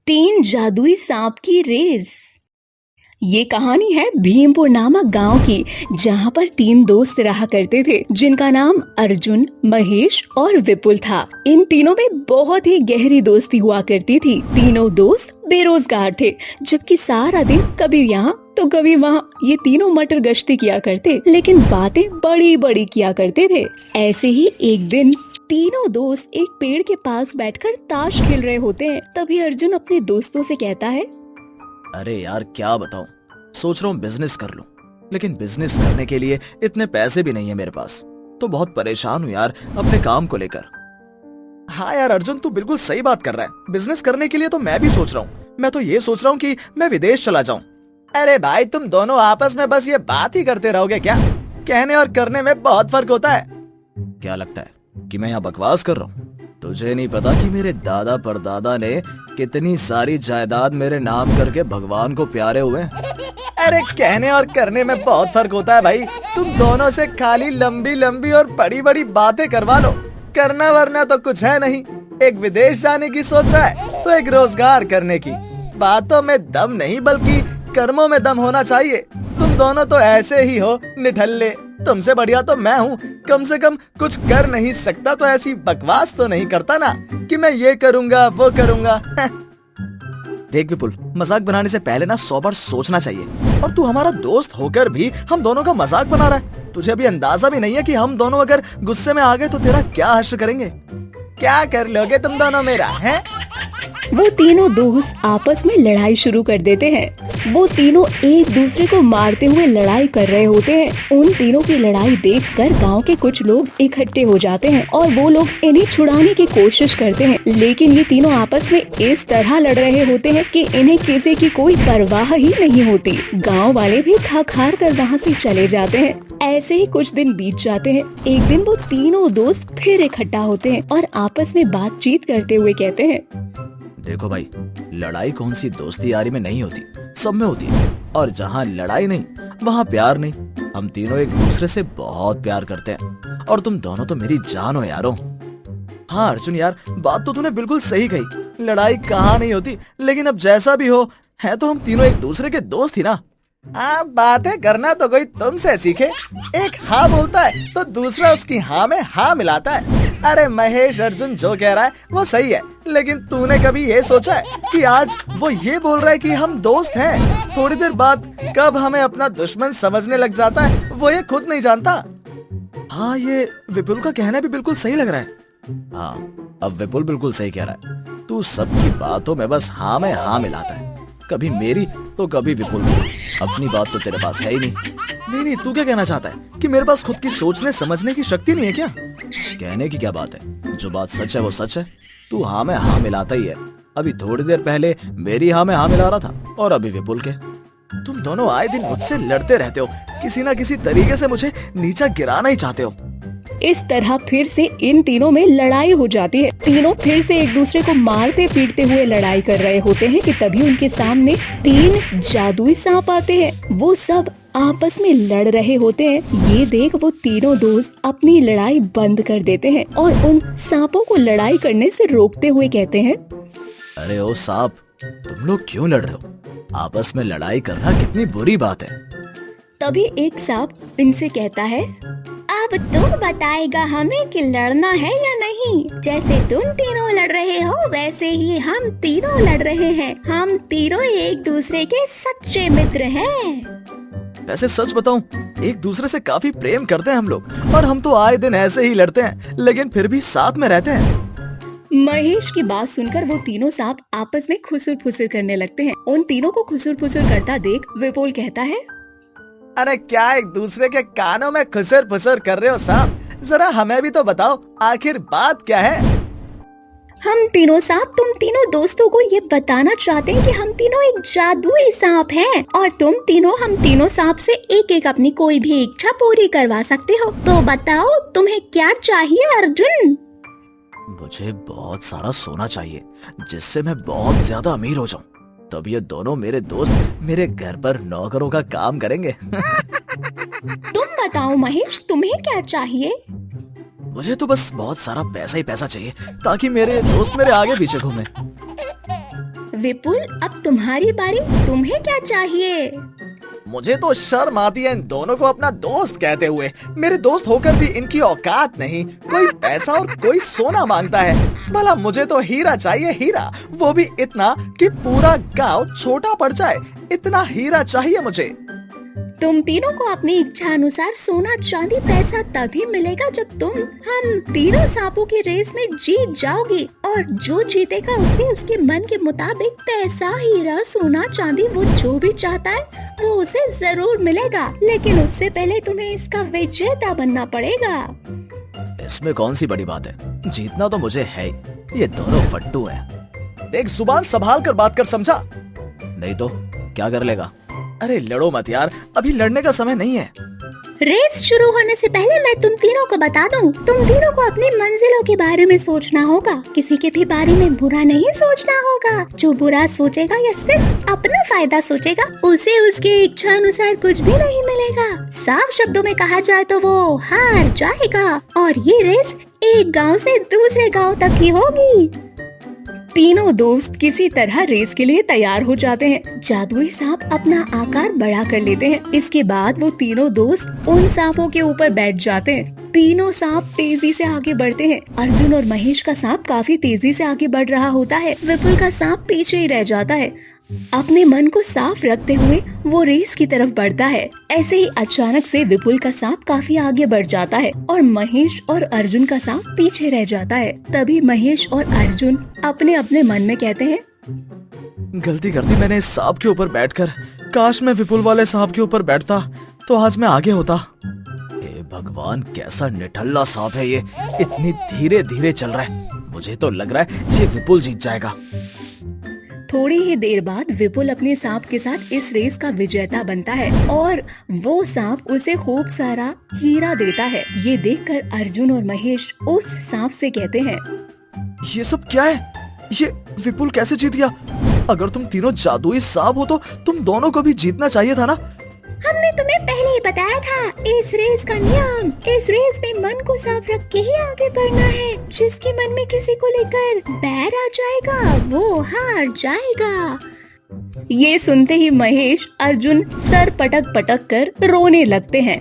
तीन जादुई सांप की रेस। ये कहानी है भीमपुर नामक गांव की, जहां पर तीन दोस्त रहा करते थे जिनका नाम अर्जुन, महेश और विपुल था। इन तीनों में बहुत ही गहरी दोस्ती हुआ करती थी। तीनों दोस्त बेरोजगार थे, जबकि सारा दिन कभी यहाँ तो कभी वहाँ ये तीनों मटर गश्ती किया करते, लेकिन बातें बड़ी बड़ी किया करते थे। ऐसे ही एक दिन तीनों दोस्त एक पेड़ के पास बैठकर ताश खेल रहे होते हैं। तभी अर्जुन अपने दोस्तों से कहता है, अरे यार क्या बताऊं, सोच रहा हूँ बिजनेस कर लूं, लेकिन बिजनेस करने के लिए इतने पैसे भी नहीं है मेरे पास, तो बहुत परेशान हूँ यार अपने काम को लेकर। हाँ यार अर्जुन, तू बिल्कुल सही बात कर रहा है। बिजनेस करने के लिए तो मैं भी सोच रहा हूँ। मैं तो ये सोच रहा हूँ कि मैं विदेश चला जाऊँ। अरे भाई, तुम दोनों आपस में बस ये बात ही करते रहोगे क्या? कहने और करने में बहुत फर्क होता है। क्या लगता है कि मैं यहाँ बकवास कर रहा हूँ? तुझे नहीं पता कि मेरे दादा परदादा ने कितनी सारी जायदाद मेरे नाम करके भगवान को प्यारे हुए। अरे कहने और करने में बहुत फर्क होता है भाई। तुम दोनों से खाली लंबी लंबी और बड़ी बड़ी बातें करवा लो, करना वरना तो कुछ है नहीं। एक विदेश जाने की सोच रहा है तो एक रोजगार करने की। बातों में दम नहीं बल्कि कर्मों में दम होना चाहिए। तुम दोनों तो ऐसे ही हो निठल्ले। तुमसे बढ़िया तो मैं हूँ, कम से कम कुछ कर नहीं सकता तो ऐसी बकवास तो नहीं करता ना कि मैं ये करूँगा वो करूँगा। देख विपुल, मजाक बनाने से पहले ना 100 बार सोचना चाहिए। और तू हमारा दोस्त होकर भी हम दोनों का मजाक बना रहा है। तुझे अभी अंदाजा भी नहीं है कि हम दोनों अगर गुस्से में आ गए तो तेरा क्या हश्र करेंगे। क्या कर लोगे तुम दोनों मेरा, हैं? वो तीनों दोस्त आपस में लड़ाई शुरू कर देते हैं। वो तीनों एक दूसरे को मारते हुए लड़ाई कर रहे होते हैं। उन तीनों की लड़ाई देखकर गांव के कुछ लोग इकट्ठे हो जाते हैं और वो लोग इन्हें छुड़ाने की कोशिश करते हैं, लेकिन ये तीनों आपस में इस तरह लड़ रहे होते हैं कि इन्हें किसी की कोई परवाह ही नहीं होती। गाँव वाले भी थक हार कर वहाँ से चले जाते हैं। ऐसे ही कुछ दिन बीत जाते हैं। एक दिन वो तीनों दोस्त फिर इकट्ठा होते हैं और आपस में बातचीत करते हुए कहते हैं, देखो भाई, लड़ाई कौन सी दोस्ती यारी में नहीं होती, सब में होती है। और जहाँ लड़ाई नहीं वहाँ प्यार नहीं। हम तीनों एक दूसरे से बहुत प्यार करते हैं और तुम दोनों तो मेरी जान हो यारो। हाँ अर्जुन यार, बात तो तूने बिल्कुल सही कही। लड़ाई कहाँ नहीं होती, लेकिन अब जैसा भी हो, है तो हम तीनों एक दूसरे के दोस्त ही ना। हाँ, बातें करना तो कोई तुमसे सीखे। एक हाँ बोलता है तो दूसरा उसकी हाँ में हाँ मिलाता है। अरे महेश, अर्जुन जो कह रहा है वो सही है, लेकिन तूने कभी ये सोचा है कि आज वो ये बोल रहा है कि हम दोस्त हैं, थोड़ी देर बाद कब हमें अपना दुश्मन समझने लग जाता है वो ये खुद नहीं जानता। हाँ, ये विपुल का कहना भी बिल्कुल सही लग रहा है। हाँ, अब विपुल बिल्कुल सही कह रहा है। तू सबकी बातों में बस हाँ में हाँ मिलाता है, कभी मेरी तो कभी विपुल की। अपनी बात तो तेरे पास है ही नहीं। नहीं, तू क्या कहना चाहता है कि मेरे पास खुद की सोचने समझने की शक्ति नहीं है क्या? कहने की क्या बात है, जो बात सच है वो सच है। तू हाँ में हाँ मिलाता ही है। अभी थोड़ी देर पहले मेरी हाँ में हाँ मिला रहा था और अभी विपुल के। तुम दोनों आए दिन मुझसे लड़ते रहते हो, किसी ना किसी तरीके से मुझे नीचा गिराना ही चाहते हो। इस तरह फिर से इन तीनों में लड़ाई हो जाती है। तीनों फिर से एक दूसरे को मारते पीटते हुए लड़ाई कर रहे होते हैं कि तभी उनके सामने तीन जादुई सांप आते हैं। वो सब आपस में लड़ रहे होते हैं। ये देख वो तीनों दोस्त अपनी लड़ाई बंद कर देते हैं और उन सांपों को लड़ाई करने से रोकते हुए कहते हैं, अरे ओ सांप, तुम लोग क्यों लड़ रहे हो? आपस में लड़ाई करना कितनी बुरी बात है। तभी एक सांप इनसे कहता है, अब तुम बताएगा हमें कि लड़ना है या नहीं। जैसे तुम तीनों लड़ रहे हो वैसे ही हम तीनों लड़ रहे हैं। हम तीनों एक दूसरे के सच्चे मित्र हैं। वैसे सच बताऊं, एक दूसरे से काफी प्रेम करते हैं हम लोग, और हम तो आए दिन ऐसे ही लड़ते हैं, लेकिन फिर भी साथ में रहते हैं। महेश की बात सुनकर वो तीनों सांप आपस में खुसुर फुसुर करने लगते हैं। उन तीनों को खुसुर फुसुर करता देख विपुल कहता है, अरे क्या एक दूसरे के कानों में खुसर फुसर कर रहे हो सांप? जरा हमें भी तो बताओ, आखिर बात क्या है? हम तीनों सांप तुम तीनों दोस्तों को ये बताना चाहते हैं कि हम तीनों एक जादुई सांप हैं और तुम तीनों हम तीनों सांप से एक एक अपनी कोई भी इच्छा पूरी करवा सकते हो। तो बताओ तुम्हें क्या चाहिए अर्जुन? मुझे बहुत सारा सोना चाहिए, जिससे मैं बहुत ज्यादा अमीर हो जाऊं। तब ये दोनों मेरे दोस्त मेरे घर पर नौकरों का काम करेंगे। तुम बताओ महेश, तुम्हें क्या चाहिए? मुझे तो बस बहुत सारा पैसा ही पैसा चाहिए, ताकि मेरे दोस्त मेरे आगे पीछे घूमे। विपुल, अब तुम्हारी बारी, तुम्हें क्या चाहिए? मुझे तो शर्म आती है इन दोनों को अपना दोस्त कहते हुए। मेरे दोस्त होकर भी इनकी औकात नहीं। कोई पैसा और कोई सोना मांगता है। भला मुझे तो हीरा चाहिए, हीरा, वो भी इतना कि पूरा गांव छोटा पड़ जाए। इतना हीरा चाहिए मुझे। तुम तीनों को अपनी इच्छा अनुसार सोना चांदी पैसा तभी मिलेगा जब तुम हम तीनों सांपों की रेस में जीत जाओगी, और जो जीतेगा उसे उसके मन के मुताबिक पैसा हीरा सोना चांदी वो जो भी चाहता है वो उसे जरूर मिलेगा। लेकिन उससे पहले तुम्हें इसका विजेता बनना पड़ेगा। इसमें कौन सी बड़ी बात है, जीतना तो मुझे है ही। ये दोनों फट्टू हैं। देख, जुबान संभाल कर बात कर, समझा? नहीं तो क्या कर लेगा? अरे लड़ो मत यार, अभी लड़ने का समय नहीं है। रेस शुरू होने से पहले मैं तुम तीनों को बता दूं, तुम तीनों को अपनी मंजिलों के बारे में सोचना होगा। किसी के भी बारे में बुरा नहीं सोचना होगा। जो बुरा सोचेगा या सिर्फ अपना फायदा सोचेगा उसे उसकी इच्छा अनुसार कुछ भी नहीं मिलेगा। साफ शब्दों में कहा जाए तो वो हार जाएगा, और ये रेस एक गांव से दूसरे गांव तक की होगी। तीनों दोस्त किसी तरह रेस के लिए तैयार हो जाते हैं। जादुई सांप अपना आकार बड़ा कर लेते हैं। इसके बाद वो तीनों दोस्त उन सांपों के ऊपर बैठ जाते हैं। तीनों सांप तेजी से आगे बढ़ते हैं। अर्जुन और महेश का सांप काफी तेजी से आगे बढ़ रहा होता है। विपुल का सांप पीछे ही रह जाता है। अपने मन को साफ रखते हुए वो रेस की तरफ बढ़ता है। ऐसे ही अचानक से विपुल का सांप काफी आगे बढ़ जाता है और महेश और अर्जुन का सांप पीछे रह जाता है। तभी महेश और अर्जुन अपने अपने मन में कहते हैं, गलती कर दी मैंने इस सांप के ऊपर बैठकर। काश मैं विपुल वाले सांप के ऊपर बैठता तो आज मैं आगे होता। हे भगवान, कैसा निठल्ला सांप है ये, इतनी धीरे धीरे चल रहा है। मुझे तो लग रहा है ये विपुल जीत जाएगा। थोड़ी ही देर बाद विपुल अपने सांप के साथ इस रेस का विजेता बनता है और वो सांप उसे खूब सारा हीरा देता है। ये देखकर अर्जुन और महेश उस सांप से कहते हैं, ये सब क्या है? ये विपुल कैसे जीत गया? अगर तुम तीनों जादुई सांप हो तो तुम दोनों को भी जीतना चाहिए था ना। हमने तुम्हें पहले ही बताया था इस रेस का नियम। इस रेस में मन को साफ रख के ही आगे बढ़ना है। जिसके मन में किसी को लेकर बैर आ जाएगा वो हार जाएगा। ये सुनते ही महेश अर्जुन सर पटक पटक कर रोने लगते हैं।